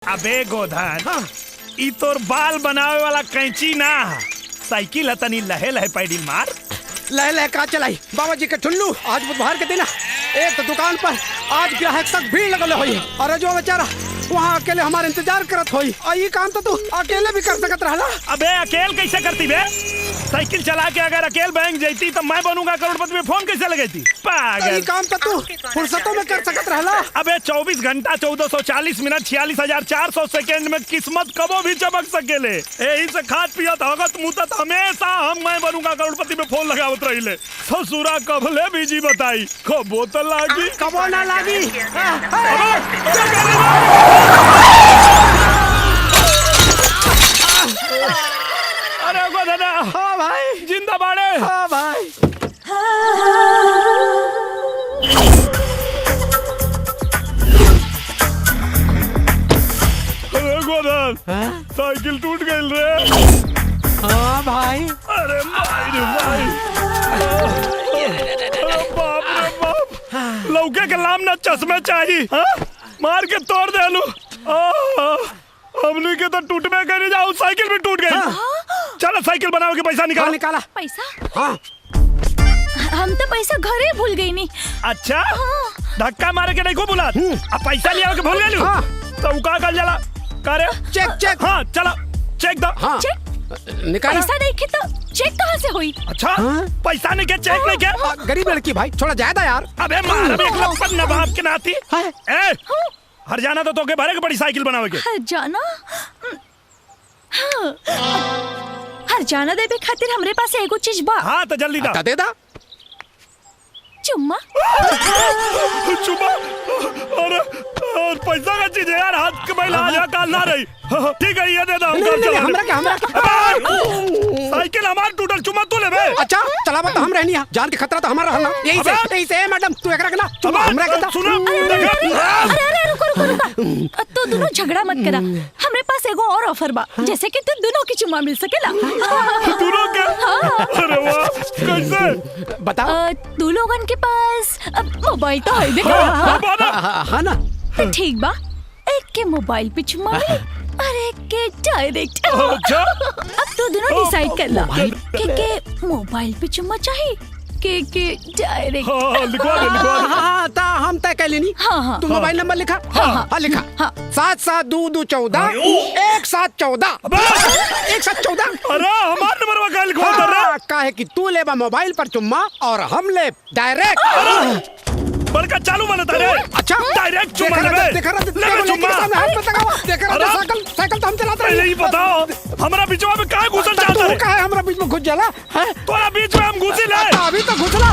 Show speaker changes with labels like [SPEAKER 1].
[SPEAKER 1] अबे गोधन, ई तोर बाल बनावे वाला कैंची ना, साइकिल है तनी लहे लहे पैडिल मार।
[SPEAKER 2] लहे लहे का चलाई बाबा जी के ठुल्लू। आज बुधवार के दिन एक तो दुकान पर आज ग्राहक तक भीड़ लगल हुई और जो बेचारा वहाँ अकेले हमारे इंतजार करत हुई और ये काम तो तू अकेले भी कर सकत रहला।
[SPEAKER 1] अबे अकेले कैसे करती बे? साइकिल चला के अगर अकेले बैंक जाती तो मैं बनूंगा करोड़पति में फोन कैसे लगेती? पागल।
[SPEAKER 2] ये काम तो तू फुर्सतों में कर सकत रहला।
[SPEAKER 1] अबे 24 घंटा 1440 मिनट 46,400 सेकंड में किस्मत कबो भी चमक सकेले। यही से खाद पियत हगत मुतत हमेशा मैं बनूंगा करोड़पति में फोन लगावत रहिले। ससुरा कबले बीजी बताई कबो तो लागी
[SPEAKER 2] कबो ना लागी।
[SPEAKER 1] अरे गोधना,
[SPEAKER 2] हाँ भाई
[SPEAKER 1] जिंदा बाड़े।
[SPEAKER 2] हाँ भाई
[SPEAKER 1] अरे गोधन, साइकिल टूट गई रे।
[SPEAKER 2] हाँ भाई।
[SPEAKER 1] अरे भाई रे भाई, अरे बाप रे बाप, लौके के लाम ना चश्मे चाहिए। मार के तोड़ दे लू। हमने के तो टूटने के नहीं जाओ, साइकिल भी टूट गई। चलो साइकिल बनाओ के पैसा निकालो।
[SPEAKER 2] निकाला
[SPEAKER 3] पैसा?
[SPEAKER 2] हाँ।
[SPEAKER 3] हम तो पैसा घरे भूल गई नहीं।
[SPEAKER 1] अच्छा, धक्का मारे के नहीं को बुला, अब पैसा लिया के भूल गए।
[SPEAKER 2] हाँ।
[SPEAKER 1] तो का कर जला करे
[SPEAKER 2] चेक चेक।
[SPEAKER 1] हाँ चलो चेक दो।
[SPEAKER 2] हाँ।
[SPEAKER 3] चेक?
[SPEAKER 2] निकाला।
[SPEAKER 3] पैसा देखे तो चेक कहाँ से हुई?
[SPEAKER 1] अच्छा, पैसा नहीं के चेक नहीं के?
[SPEAKER 2] गरीब लड़की भाई, थोड़ा ज्यादा यार।
[SPEAKER 1] अबे मार एक लपन नवाब के नाती। ए, हर जाना तो के भरे के बड़ी साइकिल बनावे के।
[SPEAKER 3] हर जाना? हाँ। हर जाना देवे खातिर हमरे पास एगो चीज बा।
[SPEAKER 1] हाँ तो जल्दी दा।
[SPEAKER 2] दे दा।
[SPEAKER 3] चुम्मा।
[SPEAKER 1] चुम्मा? अरे पैसा का चीज है यार, हाथ के बैल आज काल ना रही। ठीक है ये दे दो।
[SPEAKER 2] हमरा
[SPEAKER 1] साइकिल हमार टूटल, चुम्मा तू ले बे।
[SPEAKER 2] अच्छा चला बता, हम रहनी है, जान के खतरा तो हमारा रहना। यही से मैडम तू एकरा के ना चुम्मा हमरा के दा।
[SPEAKER 1] सुनो
[SPEAKER 3] अरे रुको। तो दोनों झगड़ा मत करा, हमरे पास एगो और ऑफर बा, जैसे कि तू दोनों की चुम्मा मिल सकेला।
[SPEAKER 1] दोनों के? अरे वाह, कैसे
[SPEAKER 2] बता?
[SPEAKER 3] तू लोगन के पास मोबाइल तो है
[SPEAKER 2] हाँ ना।
[SPEAKER 3] तो ठीक बा, एक के मोबाइल पे चुम्मा मिली और एक के डायरेक्ट।
[SPEAKER 1] अच्छा,
[SPEAKER 3] अब तो दोनों डिसाइड कर ला के मोबाइल पे चुम्मा चाहिए के डायरेक्ट।
[SPEAKER 1] हाँ लिखवा दे।
[SPEAKER 2] हाँ ता हम तय कर लेनी।
[SPEAKER 3] हाँ।
[SPEAKER 2] तू मोबाइल नंबर लिखा। हाँ लिखा। 772214 1714 1714।
[SPEAKER 1] अरे हमार नंबर का लिखवा दे रे।
[SPEAKER 2] काहे कि तू लेबा मोबाइल पर चुम्मा और हम ले डायरेक्ट।
[SPEAKER 1] बड़का चालू बनता रे।
[SPEAKER 2] अच्छा
[SPEAKER 1] डायरेक्ट चुम्मा ले।
[SPEAKER 2] देखा साइकिल तो हम चलाते
[SPEAKER 1] पहले ही बताओ, हमारा बीचवा में काहे घुसल जाता है?
[SPEAKER 2] काहे हमरा बीच में घुस जाला है?
[SPEAKER 1] तोरा बीच में हम घुसी ले।
[SPEAKER 2] अभी तो घुसला।